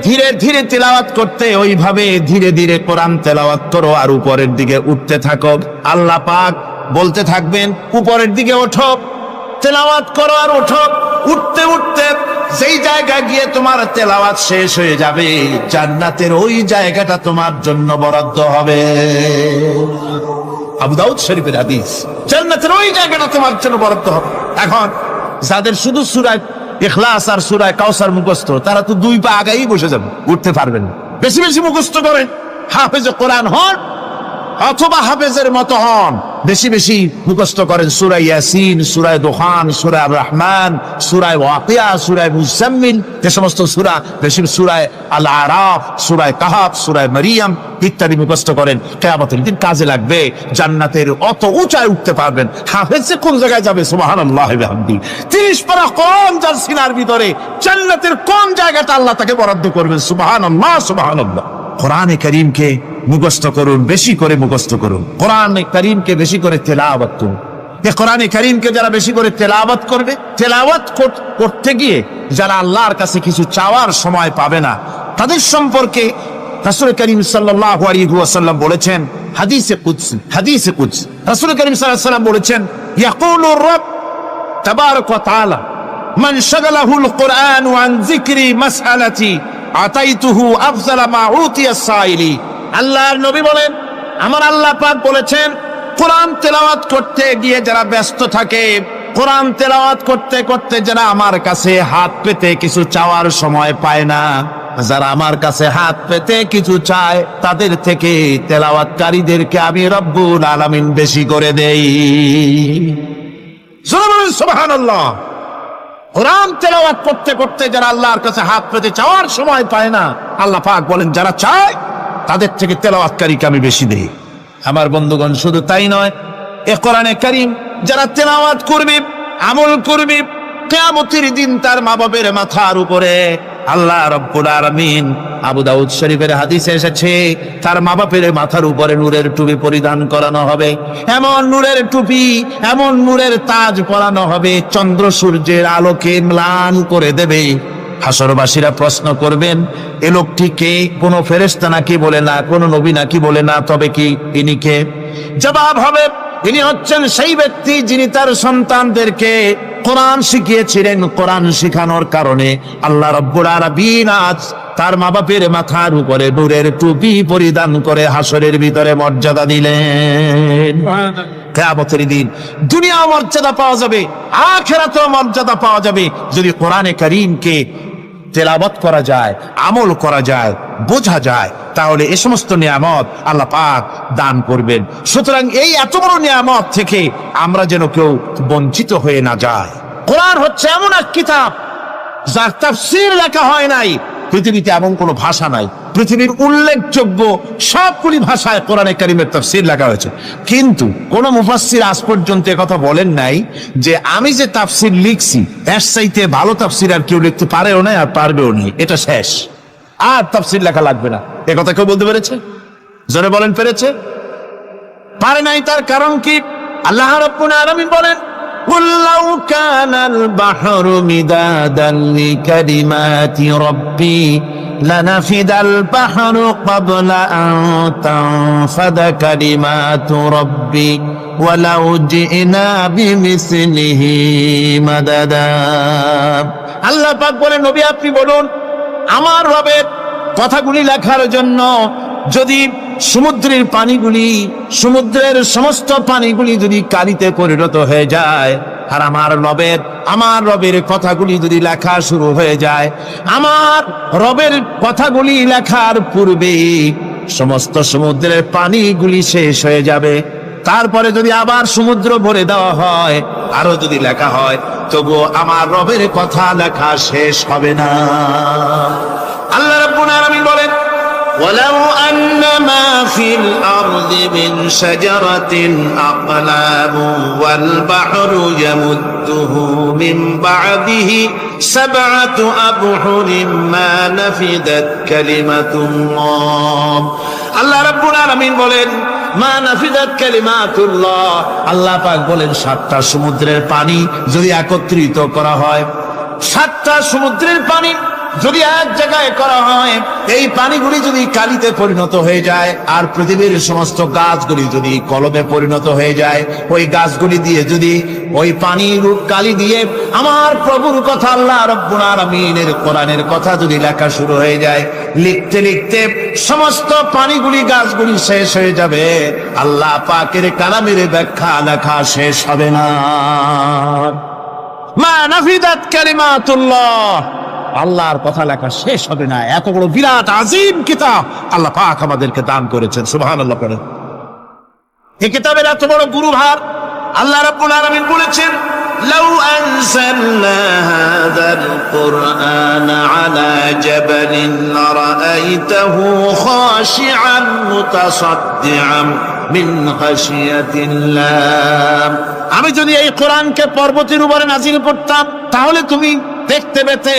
S1: ধীরে ধীরে তেলাওয়াত করতে, ওইভাবে ধীরে ধীরে কোরআন তেলাওয়াত করো আর উপরের দিকে উঠতে থাকো। আল্লাহ পাক বলতে থাকবেন উপরের দিকে ওঠো, তেলাওয়াত করো আর ওঠো। উঠতে উঠতে যেই জায়গায় গিয়ে তোমার তেলাওয়াত শেষ হয়ে যাবে, জান্নাতের ওই জায়গাটা তোমার জন্য বরাদ্দ হবে। আবু দাউদ শরীফের হাদিস, জান্নাতের ওই জায়গাটা তোমার জন্য বরাদ্দ হবে। এখন যাদের শুধু সূরা ইখলাস আর সূরা কাউসার মুখস্থ, তারা তো দুই পা আগাই বসে যাবে, উঠতে পারবেন না। বেশি বেশি মুখস্থ করেন, হাফেজে কোরআন হন অথবা হাফেজের মতো হন। বেশি বেশি মুখস্থ করেন সূরা ইয়াসিন, সূরা দুখান, সূরা রহমান, সূরা ওয়াকিয়া, সূরা মুজাম্মিল, যে সমস্ত সূরা, বেশি সূরা আল আরাফ, সূরা কাহাফ, সূরা মারিয়াম ইত্যাদি মুখস্থ করেন। কিয়ামতের দিন কাজে লাগবে, জান্নাতের অত উঁচায় উঠতে পারবেন। হাফেজে কোন জায়গায় যাবে? সুবহানাল্লাহি ওয়া বিহামদিহি। 30 পারা কোন যার সিনার ভিতরে, জান্নাতের কোন জায়গাটা আল্লাহ তাকে বরাদ্দ করবেন। সুবহানাল্লাহ, সুবহানাল্লাহ। কোরআনে কারীমকে মুখস্থ করুন, বেশি করে মুখস্থ করুন। কোরআনে কারীমকে বেশি করে তেলাওয়াত করুন। এই কোরআনে কারীমকে যারা বেশি করে তেলাওয়াত করবে, তেলাওয়াত করতে গিয়ে যারা আল্লাহর কাছে কিছু চাওয়ার সময় পাবে না, তাদের সম্পর্কে রাসূল করিম সাল্লাল্লাহু আলাইহি ওয়াসাল্লাম বলেছেন হাদিসে কুদসি, হাদিসে কুদসি রাসূল করিম সাল্লাল্লাহু আলাইহি ওয়াসাল্লাম বলেছেন, ইয়াকুলু রাব তাবারাক ওয়া তাআলা মান শাগালাহুল কুরআন আন যিকরি মাসআলাতি আতাইতুহু আফজালা মা উতিয়াস সাইলি। আল্লাহর নবী বলেন, আমার আল্লাহ পাক বলেছেন, কোরআন তেলাওয়াত করতে গিয়ে যারা ব্যস্ত থাকে, কোরআন তেলাওয়াত করতে করতে যারা আমার কাছে হাত পেতে কিছু চাওয়ার সময় পায় না, যারা আমার কাছে হাত পেতে কিছু চায়, তাদের থেকে তেলাওয়াতকারীদেরকে আমি রব্বুল আলামিন বেশি করে দেই। সুবহানাল্লাহ। কোরআন তেলাওয়াত করতে করতে যারা আল্লাহর কাছে হাত পেতে চাওয়ার সময় পায় না, আল্লাহ পাক বলেন যারা চায় তাদের থেকে তেলাওয়াতকারীকে আমি বেশি দেই। আমার বন্ধুগণ, শুধু তাই নয়, এ কোরআনে কারীম যারা তেলাওয়াত করবে, আমল করবে, কিয়ামতের দিন তার মা বাপের মাথার উপরে আল্লাহ রাব্বুল আলামিন, আবু দাউদ শরীফের হাদিসে এসেছে, তার মা বাপের মাথার উপরে নূরের টুপি পরিধান করানো হবে। এমন নূরের টুপি, এমন নূরের তাজ পরানো হবে, চন্দ্র সূর্যের আলোকে ম্লান করে দেবে। হাসরবাসীরা প্রশ্ন করবেন, এ লোকটি কে? কোন ফেরেশতা নাকি বলে না, কোন নবী নাকি বলে না, তবে কি ইনি কে? জবাব হবে, ইনি হচ্ছেন সেই ব্যক্তি যিনি তার সন্তানদেরকে কোরআন শিখিয়েছিলেন। কোরআন শিখানোর কারণে আল্লাহ রাব্বুল আলামিন আজ তার মা বাপের মাথার উপরে নূরের টুপি পরিধান করে হাসরের ভিতরে মর্যাদা দিলেন। কিয়ামতের দিন দুনিয়া মর্যাদা পাওয়া যাবে, আখিরাতেও মর্যাদা পাওয়া যাবে যদি কোরআনে কারীমকে তেলাওয়াত করা যায়, আমল করা যায়, বোঝা যায়, তাহলে এই সমস্ত নিয়ামত আল্লাহ পাক দান করবেন। সুতরাং এই এত বড় নিয়ামত থেকে আমরা যেন কেউ বঞ্চিত হয়ে না যায়। কোরআন হচ্ছে এমন এক কিতাব যার তাফসীর লেখা হয় নাই। পৃথিবীতে এমন কোন ভাষা নাই, পৃথিবীর উল্লেখযোগ্য সবগুলি ভাষায় কোরআনে কারীমের তাফসীর লেখা হয়েছে, কিন্তু কোন মুফাসসির আজ পর্যন্ত কথা বলেন নাই যে আমি যে তাফসীর লিখছি এর চাইতে ভালো তাফসীর আর কেউ লিখতে পারেও না আর পারবেও না, এটা শেষ, আর তাফসীর লেখা লাগবে না। এ কথা কেউ বলতে পেরেছে? জোরে বলেন, পেরেছে? পারে নাই। তার কারণ কি? আল্লাহ রাব্বুল আলামিন বলেন, قُلْ لَوْ كَانَ الْبَحْرُ مِدَادًا لِكَلِمَاتِ رَبِّي لَنَفِدَ الْبَحْرُ قَبْلَ أَن تَنفَدَ كَلِمَاتُ رَبِّي وَلَوْ جِئْنَا بِمِثْلِهِ مَدَدًا। আল্লাহ পাক বলেন, নবী আপনি বলুন, আমার রবের কথাগুলি লেখার জন্য যদি সমুদ্রের পানিগুলি, সমুদ্রের সমস্ত পানিগুলি যদি কালিতে পরিণত হয়ে যায়, আর আমার রবের কথাগুলি যদি লেখা শুরু হয়ে যায়, আমার রবের কথাগুলি লেখার পূর্বে সমস্ত সমুদ্রের পানিগুলি শেষ হয়ে যাবে, তারপরে যদি আবার সমুদ্র ভরে দেওয়া হয়, আরো যদি লেখা হয়, তবুও আমার রবের কথা লেখা শেষ হবে না। আল্লাহ রাব্বুল আলামিন বলেন, وَلَوْ أَنَّ مَا فِي الْأَرْضِ مِنْ شَجَرَةٍ أَقْلَامٌ وَالْبَحْرُ يَمُدُّهُ مِنْ بَعْدِهِ সাবআতু আবহুরিম মা নাফিদাত কালিমাতুল্লাহ। আল্লাহ রাব্বুল আলামিন বলেন মা নাফিদাত কালিমাতুল্লাহ, আল্লাহ পাক বলেন 7টা সমুদ্রের পানি যদি একত্রিত করা হয়, 7টা সমুদ্রের পানি যদি এক জায়গায় করা হয়, এই পানিগুলি যদি কালিতে পরিণত হয়ে যায়, আর পৃথিবীর সমস্ত গাছগুলি যদি কলমে পরিণত হয়ে যায়, ওই গাছগুলি দিয়ে যদি ওই পানির কালি দিয়ে আমার প্রভুর কথা আল্লাহ রাব্বুল আলামিনের কোরআনের কথা যদি লেখা শুরু হয়ে যায়, লিখতে লিখতে সমস্ত পানিগুলি গাছগুলি শেষ হয়ে যাবে, আল্লাহ পাকের কালামের ব্যাখ্যা লেখা শেষ হবে না। মা নাফিদাত কালিমাতুল্লাহ, আল্লাহর কথা লেখা শেষ হবে না। এত বড় বিরাট আজিম কিতাব আল্লাহ পাক আমাদেরকে দান করেছেন, সুবহানাল্লাহ পড়েন। এই কিতাবের এত বড় গুরুভার আল্লাহ রাব্বুল আলামিন বলেছেন লাউ আনজালনা হাযাল কুরআন আলা জাবালিন লারাআইতাহু খাশিআন মুতাসাদ্দিআন মিন খাশিয়াতিল্লাহ। আমি যদি এই কোরআনকে পর্বতের উপরে নাযিল করতাম, তাহলে তুমি দেখতে পেতে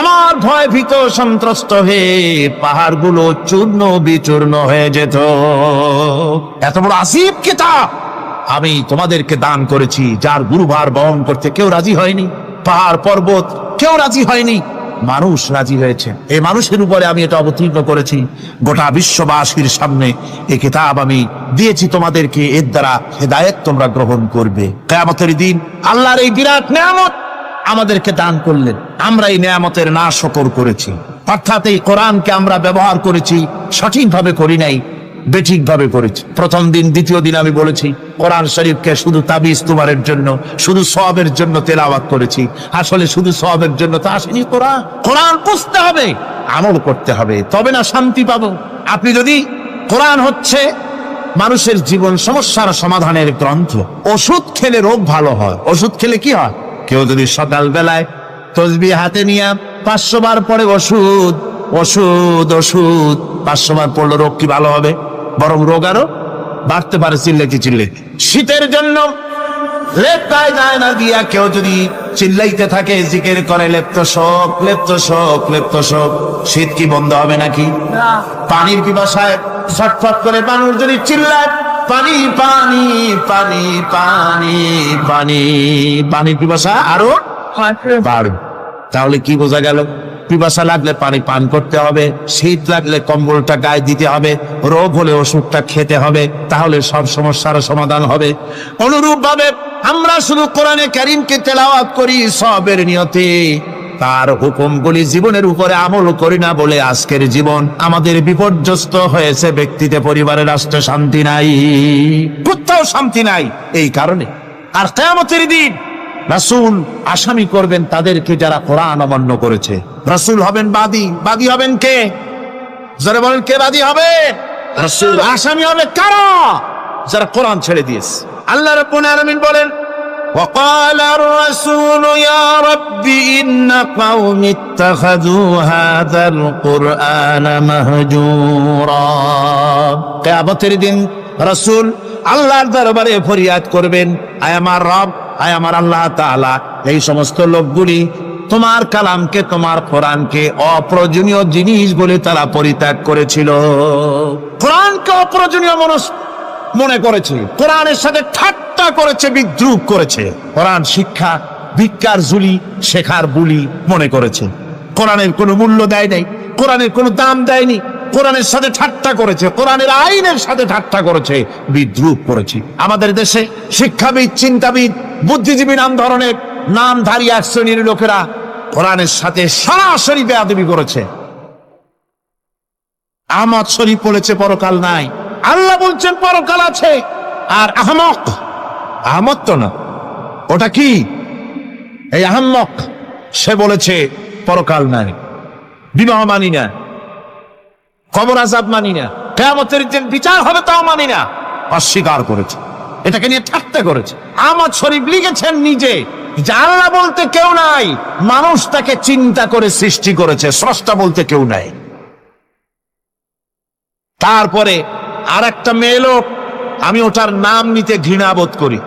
S1: আমার ভয় ভীত সন্ত্রস্ত হয়ে পাহাড়গুলো চূর্ণ বিচূর্ণ হয়ে যেত। এত বড় আসিফ কিতাব আমি তোমাদেরকে দান করেছি, যার গুরুভার বহন করতে কেউ রাজি হয়নি, পাহাড় পর্বত কেউ রাজি হয়নি, মানুষ রাজি হয়েছে। এই মানুষের উপরে আমি এটা অবতীর্ণ করেছি, গোটা বিশ্ববাসীর সামনে এই কিতাব আমি দিয়েছি তোমাদেরকে, এর দ্বারা হেদায়েত তোমরা গ্রহণ করবে। কিয়ামতের দিন আল্লাহর এই বিরাট নিয়ামত আমাদেরকে দান করলেন, আমরা এই নিয়ামতের না শকর করেছি, অর্থাৎ এই কোরআনকে আমরা ব্যবহার করেছি সঠিকভাবে করি নাই, বেঠিকভাবে করেছি। প্রথম দিন দ্বিতীয় দিন আমি বলেছি কোরআন শরীফকে শুধু তাবিজ তোমারের জন্য, শুধু সওয়াবের জন্য তেলাওয়াত করেছি, আসলে শুধু সওয়াবের জন্য তো আসেনি। কোরআন কোরআন বুঝতে হবে, আমল করতে হবে, তবে না শান্তি পাবো। আপনি যদি কোরআন হচ্ছে মানুষের জীবন সমস্যার সমাধানের গ্রন্থ, ওষুধ খেলে রোগ ভালো হয়। ওষুধ খেলে কি হয়? কেউ যদি সকাল বেলায় তসবিহ হাতে নিয়ে 500 বার পরে ওষুধ ওষুধ ওষুধ 500 বার পড়লে রোগ কি ভালো হবে? বরং রোগ আরো বাড়তে পারে। চিল্লে শীতের জন্য লেপ গায়ে যায় না দিয়া কেউ যদি চিল্লাইতে থাকে, জিকির করে লেপ্ত শোক লেপ্ত শোক লেপ্ত শোক, শীত কি বন্ধ হবে নাকি? পানির পিপাসায় ছটফট করে মানুষ যদি চিল্লায় পানি পানি পানি পানি পানি, পানির পিপাসা আরো বাড়বে। তাহলে কি বোঝা গেল? পিপাসা লাগলে পানি পান করতে হবে, শীত লাগলে কম্বলটা গায়ে দিতে হবে, রোগ হলে ওষুধটা খেতে হবে, তাহলে সব সমস্যার সমাধান হবে। অনুরূপ ভাবে আমরা শুধু কোরআনে কারীমকে তেলাওয়াত করি সওয়াবের নিয়তে, তার হুকুমগুলি জীবনের উপরে আমল করি না বলে আজকের জীবন আমাদের বিপর্যস্ত হয়েছে। ব্যক্তিতে, পরিবারে, রাষ্ট্রে শান্তি নাই, কোথাও শান্তি নাই এই কারণে। আর কিয়ামতের দিন রাসূল আসামি করবেন তাদেরকে যারা কোরআন অমান্য করেছে। রাসূল হবেন বাদী। বাদী হবেন কে? যারা বলেন কে বাদী হবে? রাসূল। আসামি হবে কারা? যারা কোরআন ছেড়ে দিয়েছে। আল্লাহ রাব্বুল আলামিন বলেন وقال الرسول يا رب إن قومي اتخذوا هذا القرآن مهجورا। কিয়ামতের দিন রাসূল আল্লাহর দরবারে ফরিয়াদ করবেন, আয় আমার রব, আয় আমার আল্লাহ তাআলা, এই সমস্ত লোকগুলি তোমার কালামকে, তোমার কোরআনকে অপ্রয়োজনীয় জিনিস বলে তারা পরিত্যাগ করেছিল। কোরআনকে অপ্রয়োজনীয় মনে করেছে, কোরআনের সাথে ঠাট্টা করেছে, বিদ্রুপ করেছে, কোরআন শিক্ষা ভিক্ষার ঝুলি শেখার বুলি মনে করেছে, কোরআনের কোনো মূল্য দেয় নাই, কোরআনের কোনো দাম দেয়নি, কোরআনের সাথে ঠাট্টা করেছে, কোরআনের আইনের সাথে ঠাট্টা করেছে, বিদ্রুপ করেছে। আমাদের দেশে শিক্ষাবিদ, চিন্তাবিদ, বুদ্ধিজীবী নাম ধরনের নামধারী এক শ্রেণীর লোকেরা কোরআনের সাথে সরাসরি বেয়াদবি করেছে। আহমদ শরীফ বলেছে পরকাল নাই, আল্লাহ বলছেন পরকাল আছে। আর আহমক, আহমদ তো না, ওটা কি? এই আহমক সে বলেছে পরকাল নাই, বিবাহ মানি না, কবর আযাব মানি না, কিয়ামতের দিন বিচার হবে তাও মানি না, অস্বীকার করেছে, এটাকে নিয়ে ঠাট্টা করেছে। আহমদ শরীফ লিখেছেন নিজে যে আল্লাহ বলতে কেউ নাই, মানুষ তাকে চিন্তা করে সৃষ্টি করেছে, স্রষ্টা বলতে কেউ নাই। তারপরে আর একটা মেয়ে লোক, আমি ওটার নাম নিতে ঘৃণা বোধ করি,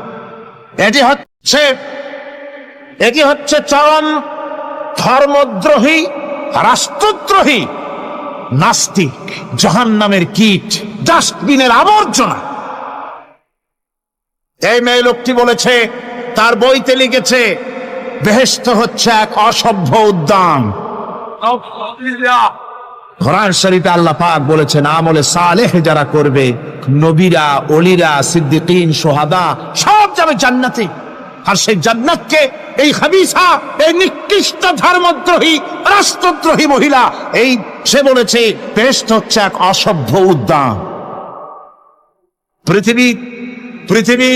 S1: এটি হচ্ছে চরম ধর্মদ্রোহী, রাষ্ট্রদ্রোহী, নাস্তিক, জাহান্নামের কীট, ডাস্টবিনের আবর্জনা। এই মেয়ে লোকটি বলেছে, তার বইতে লিখেছে, বেহেশত হচ্ছে এক অসভ্য উদ্যান। কোরআন শরীফে আল্লাহ পাক বলেছেন, আমলে সালেহ যারা করবে, নবীরা, ওলিরা, সিদ্দিকিন, সোহাদা সব যাবে জান্নাতে। আর সেই জান্নাতকে এই হাবিসা, এই নিকৃষ্ট ধর্মদ্রোহী, রাষ্ট্রদ্রোহী মহিলা, এই সে বলেছে বেহেশত হচ্ছে এক অসভ্য উদ্যান। পৃথিবী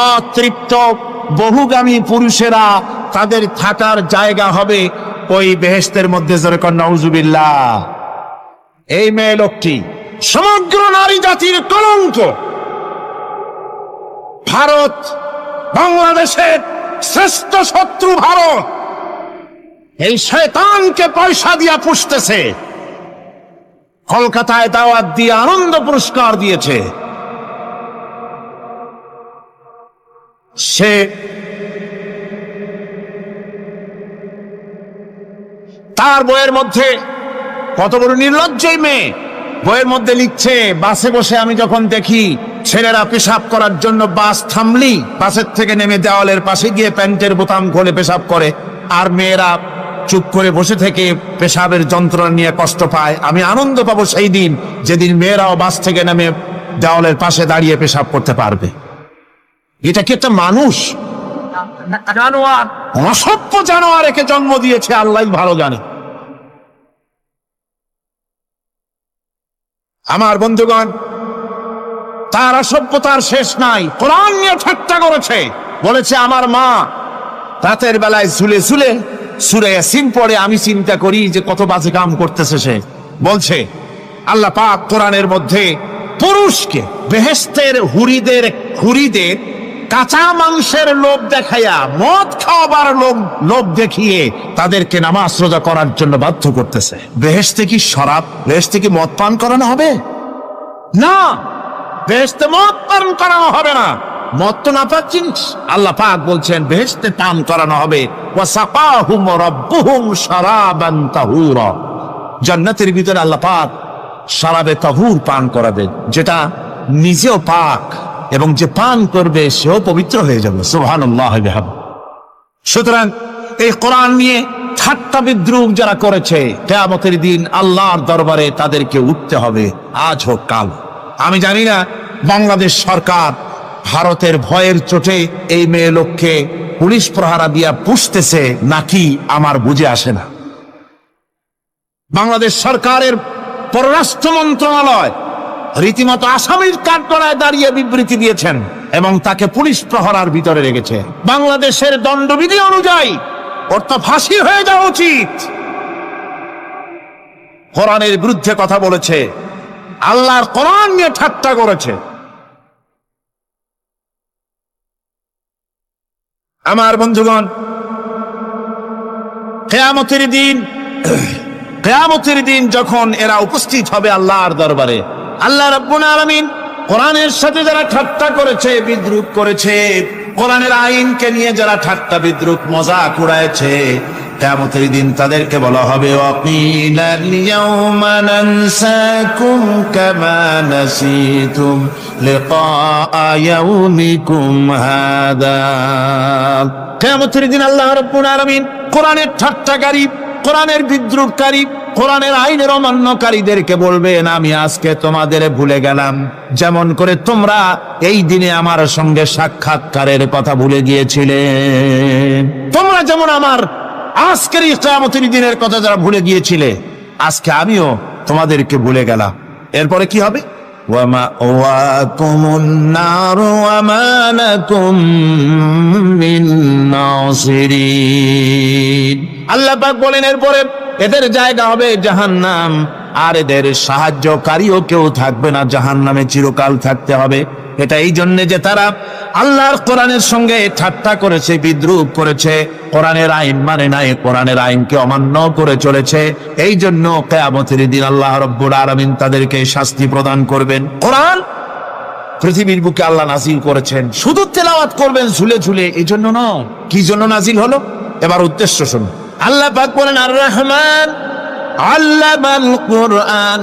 S1: অতৃপ্ত বহুগামী পুরুষেরা তাদের থাকার জায়গা হবে ওই বেহেশতের মধ্যে। যেরকম নাউজুবিল্লাহ। এই মেয়ে লোকটি সমগ্র নারী জাতির কলঙ্ক। ভারত, বাংলাদেশের শ্রেষ্ঠ শত্রু ভারত, এই শয়তানকে পয়সা দিয়া পুষতেছে। কলকাতায় দাওয়াত দিয়ে আনন্দ পুরস্কার দিয়েছে। সে তার বইয়ের মধ্যে, কত বড় নির্লজ্জই মেয়ে, বইয়ের মধ্যে লিখছে, বাসে বসে আমি যখন দেখি ছেলেরা পেশাব করার জন্য বাস থামলি বাসের থেকে নেমে দেওয়ালের পাশে গিয়ে প্যান্টের বোতাম খুলে পেশাব করে, আর মেয়েরা চুপ করে বসে থেকে পেশাবের যন্ত্রণা নিয়ে কষ্ট পায়, আমি আনন্দ পাবো সেই দিন যেদিন মেয়েরাও বাস থেকে নেমে দেওয়ালের পাশে দাঁড়িয়ে পেশাব করতে পারবে। এটা কি একটা মানুষ? জানোয়ার, অসভ্য জানোয়ার একে জন্ম দিয়েছে, আল্লাহ ভালো জানে। আমার বন্ধুগণ, তার অসভ্যতার শেষ নাই। কোরআন নিয়ে ঠাট্টা করেছে, বলেছে আমার মা রাতের বেলায় ঝুলে ঝুলে সূরা ইয়াসিন পড়ে, আমি চিন্তা করি যে কত বাজে কাম করতেছে সে। বলছে আল্লাহ পাক কোরআনের মধ্যে পুরুষকে বেহেশতের হুরিদের কাঁচা মাংসের লোভ দেখাইয়া, মদ খাওয়াবার লোভ দেখিয়ে তাদেরকে নামাজ রোজা করার জন্য বাধ্য করতেছে। বেহেশতে কি শরাব, বেহেশতে কি মদ পান করানো হবে? না, বেহেশতে মদ পান করানো হবে না। মদ তো নাপাক জিনিস। আল্লাহ পাক বলছেন বেহেশতে পান করানো হবে। ওয়াসাকাহুম রাব্বুহুম শারাবান তাহুরা। জান্নাতের ভিতরে আল্লাহ পাক শরাবে তাহুর পান করাবেন, যেটা নিজেও পাক এবং যে পান করবে সেও পবিত্র হয়ে যাবে। সুবহানাল্লাহ। সুতরাং এই কোরআন নিয়ে ঠাট্টা বিদ্রুপ যারা করেছে, কিয়ামতের দিন আল্লাহর দরবারে তাদেরকে উঠতে হবে, আজ হোক কাল। আমি জানি না বাংলাদেশ সরকার ভারতের ভয়ের চোটে এই মেয়ে লোককে পুলিশ প্রহারা দিয়া পুষতেছে নাকি, আমার বুঝে আসে না। বাংলাদেশ সরকারের পররাষ্ট্র মন্ত্রণালয় রীতিমতো আসামির কাঠগড়ায় দাঁড়িয়ে বিবৃতি দিয়েছেন এবং তাকে পুলিশ প্রহরার ভিতরে রেখেছে। বাংলাদেশের দণ্ডবিধি অনুযায়ী ওর তো ফাঁসি হয়ে যাওয়া উচিত। কোরআনের বিরুদ্ধে কথা বলেছে, আল্লাহর কোরআন নিয়ে ঠাট্টা করেছে। আমার বন্ধুগণ, কিয়ামতের দিন যখন এরা উপস্থিত হবে আল্লাহর দরবারে, আল্লাহ রাব্বুল আলামিন কোরআনের সাথে যারা ঠাট্টা করেছে, বিদ্রুপ করেছে, কোরআনের আইনকে নিয়ে যারা ঠাট্টা বিদ্রুপ মজাক উড়াইছে, কিয়ামতের দিন তাদেরকে বলা হবে ওয়াকিলাল ইয়াউমা নানসাকুম কামা নাসিতুম লিকা ইয়াউমিকুম হাদা। কিয়ামতের দিন আল্লাহ রাব্বুল আলামিন কোরআনের ঠাট্টাকারী, কোরআনের বিদ্রুপকারী, কোরআনের আইনের অমান্যকারীদেরকে বলবেন, আমি আজকে তোমাদের ভুলে গেলাম, যেমন করে তোমরা এই দিনে আমার সঙ্গে সাক্ষাৎকারের কথা ভুলে গিয়েছিলে। তোমরা যেমন আমার আজকের এই কিয়ামতের দিনের কথা যারা ভুলে গিয়েছিলে, আজকে আমিও তোমাদেরকে ভুলে গেলাম। এরপরে কি হবে? ওয়ামাওয়াকুমুন নার ওয়ামা লাকুম মিন নাসিরিন। আল্লাহ পাক বলেন এরপরে এদের জায়গা হবে জাহান্নাম, আর এদের সাহায্যকারীও কেউ থাকবে না, জাহান্নামে চিরকাল থাকতে হবে। এটা এই জন্য যে তারা আল্লাহর কোরআনের সঙ্গে ঠাট্টা করেছে, বিদ্রুপ করেছে, কোরআনের আইন মানে নাই, কোরআনের আইনকে অমান্য করে চলেছে। এই জন্য কিয়ামতের দিন আল্লাহ রাব্বুল আলামিন তাদেরকে শাস্তি প্রদান করবেন। কোরআন পৃথিবীর বুকে আল্লাহ নাজিল করেছেন, শুধু তেলাওয়াত করবেন ঝুলে ঝুলে, এই জন্য নয়। কি জন্য নাজিল হলো? এবার উদ্দেশ্য শুনুন। আল্লাহ পাক বলেন আর রহমান আল্লামাল কুরআন।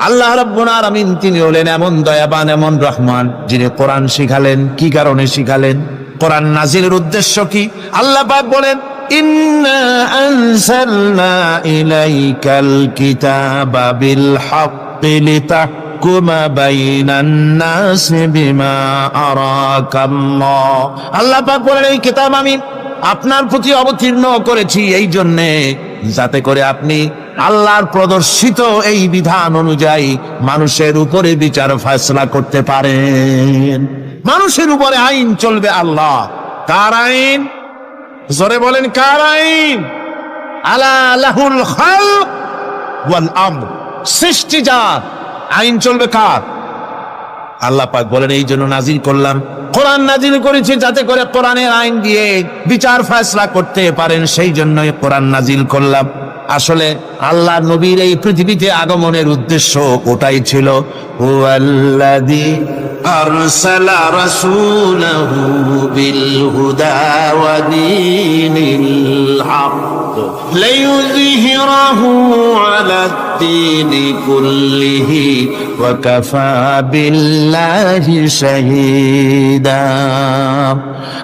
S1: আল্লাহ রাব্বুল আলামিন তিনি হলেন এমন দয়াবান, এমন রহমান, যিনি কোরআন শিখালেন। কি কারণে শিখালেন? কোরআন নাজিলের উদ্দেশ্য কি? আল্লাহ পাক বলেন ইন্না আনজালনা ইলাইকাল কিতাবা বিল হাক্কি লিতাহকুমা বাইনান নাসি বিমা আরাকাল্লাহ। আল্লাহ পাক বলেন এই কিতাব আমি আপনার প্রতি অবতীর্ণ করেছি এই জন্যে যাতে করে আপনি আল্লাহর প্রদর্শিত এই বিধান অনুযায়ী মানুষের উপরে বিচার ফয়সালা করতে পারেন। মানুষের উপরে আইন চলবে আল্লাহ। কার আইন? জোরে বলেন কার আইন? আলা লাহুল খালক ওয়াল আমর। সৃষ্টি যার, আইন চলবে কার? আল্লাহ পাক বলেন এই জন্য নাজিল করলাম, কোরআন নাজিল করেছি যাতে করে কোরআনের আইন দিয়ে বিচার ফয়সালা করতে পারেন, সেই জন্যই কোরআন নাজিল করলাম। আসলে আল্লাহ নবীর এই পৃথিবীতে আগমনের উদ্দেশ্য ওটাই ছিল। হুয়াল্লাযী আরসালা রাসূলাহু বিল হুদা ওয়া দীনিল হক লিইয়ুযহিরাহু আলাদ দীনি কুল্লিহি ওয়া কাফা বিল্লাহি শাহীদা।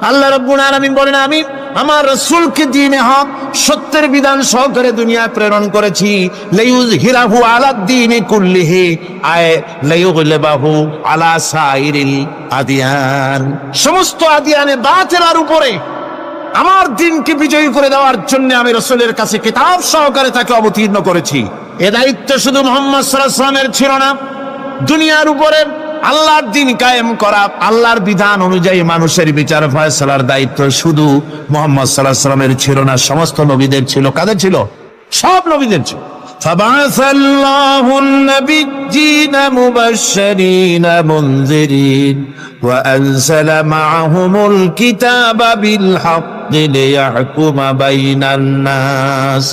S1: আল্লাহ রাব্বুল আলামিন বলেন আমি আমার রাসূলকে দ্বীনে হক, সত্যের বিধান সহকারে দুনিয়ায় প্রেরণ করেছি। লিইয়ুযহিরাহু আলাদ দীনি কুল্লিহি, আয় লিইয়ুগলিবাহু আলা সাইরিল আদিয়ান। সমস্ত আদিয়ানে বাতিলের উপরে আমার দ্বীনকে বিজয়ী করে দেওয়ার জন্য আমি রাসূলের কাছে কিতাব সহকারে তাকে অবতীর্ণ করেছি। এ দায়িত্ব শুধু মুহাম্মদ সাল্লাল্লাহু আলাইহি ওয়াসাল্লামের ছিল না, দুনিয়ার উপরে আল্লাহর দ্বীন কায়েম করা, আল্লাহর বিধান অনুযায়ী মানুষের বিচার ফয়সালার দায়িত্ব শুধু মুহাম্মদ সাল্লাল্লাহু আলাইহি ওয়াসাল্লামের ছিল না, সমস্ত নবীদের ছিল। কাদের ছিল? সব নবীদের ছিল। ফাবাসাল্লাহু নাবিয়্যিনা মুবাশশিরিনা মুনযিরিন ওয়া আনজালা মা'আহুমুল কিতাবা বিল হাক্কি লিয়াহকুমা বাইনান নাস।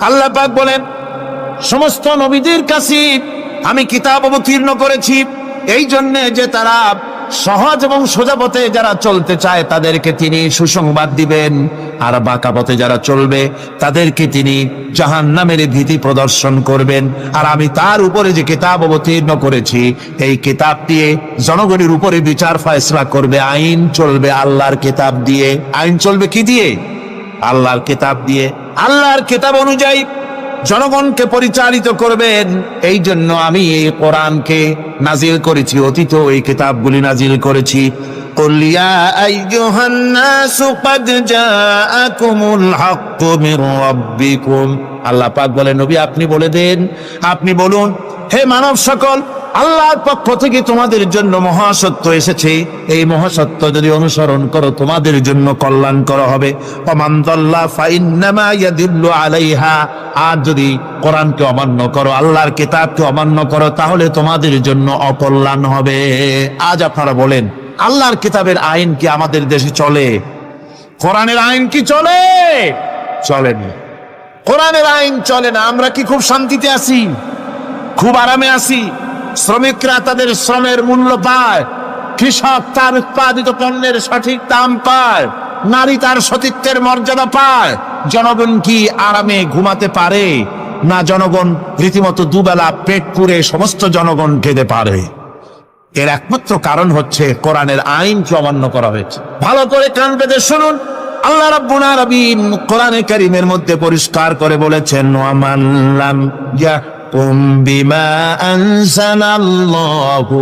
S1: আল্লাহ পাক বলেন সমস্ত নবীদের কাছে আমি কিতাব অবতীর্ণ করেছি এই জন্য যে তারা সহজ এবং সোজা পথে যারা চলতে চায় তাদেরকে তিনি সুসংবাদ দিবেন, আর বাঁকা পথে যারা চলবে তাদেরকে তিনি জাহান্নামের ভীতি প্রদর্শন করবেন। আর আমি তার উপরে যে কিতাব অবতীর্ণ করেছি এই কিতাব দিয়ে জনগণের উপরে বিচার ফয়সালা করবে, আইন চলবে আল্লাহর কিতাব দিয়ে। আইন চলবে কি দিয়ে? আল্লাহর কিতাব দিয়ে। আল্লাহর কিতাব অনুযায়ী জনগণকে পরিচালিত করবেন। এই জন্য আমি এই কোরআনকে নাজিল করেছি, অতীত এই কিতাবগুলি নাজিল করেছি। কুল ইয়া আইয়ুহান নাসু ক্বাদ জাআকুমুল হাক্কু মির রাব্বিকুম। আল্লাহ পাক বলেন নবী আপনি বলে দেন, আপনি বলুন হে মানব সকল, আল্লাহর পক্ষ থেকে তোমাদের জন্য মহাসত্য এসেছে, এই মহাসত্য যদি অনুসরণ করো তোমাদের জন্য কল্যাণকর হবে। ওমান দাল্লা ফাইন্নামা ইয়াদিল্লু আলাইহা। আর যদি কোরআনকে অমান্য করো, আল্লাহর কিতাবকে অমান্য করো, তাহলে তোমাদের জন্য অকল্যাণ হবে। আজ আপনারা বলেন আল্লাহর কিতাবের আইন কি আমাদের দেশে চলে? কোরআনের আইন কি চলে? চলে না। কোরআনের আইন চলে না। আমরা কি খুব শান্তিতে আছি? খুব আরামে আছি? শ্রমিকরা তাদের শ্রমের মূল্য পায়, কৃষক তার উৎপাদিত পণ্যের সঠিক দাম পায়, নারী তার সতীত্বের মর্যাদা পায়। জনগণ কি আরামে ঘুমাতে পারে? না, জনগণ রীতিমতো দুবেলা পেট পুরে সমস্ত জনগণ খেতে পারে। এর একমাত্র কারণ হচ্ছে কোরআনের আইনকে অমান্য করা হয়েছে। ভালো করে কান পেতে শুনুন, আল্লাহ রাব্বুল আলামিন কোরআনে কারীমের মধ্যে পরিষ্কার করে বলেছেন ওয়ামান লাম ইয়াহকুম বিমা আনজালাল্লাহু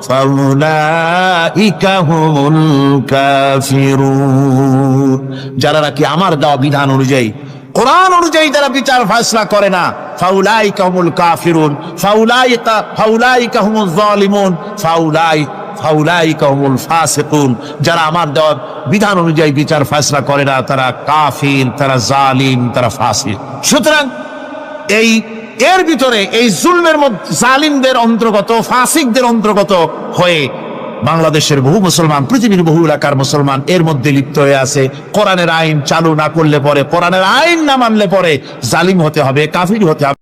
S1: ফাউলাইকা হুমুল কাফিরুন। যারা নাকি আমার দেওয়া বিধান অনুযায়ী, কোরআন অনুযায়ী যারা বিচার ফয়সালা করে না, ফাউলাইকা হুমুল কাফিরুন, ফাউলাইকা হুমুজ জালিমুন, ফাউলাইকা হুমুল ফাসিকুন। যারা আমার দেওয়া বিধান অনুযায়ী বিচার ফয়সালা করে না তারা কাফির, তারা জালিম, তারা ফাসিক। সুতরাং এর ভিতরে এই জুলমের মধ্যে জালিমদের অন্তর্গত, ফাসিকদের অন্তর্গত হয়ে বাংলাদেশের বহু মুসলমান, পৃথিবীর বহু এলাকার মুসলমান এর মধ্যে লিপ্ত হয়ে আছে। কোরআনের আইন চালু না করলে পরে, কোরআনের আইন না মানলে পরে জালিম হতে হবে, কাফির হতে হবে।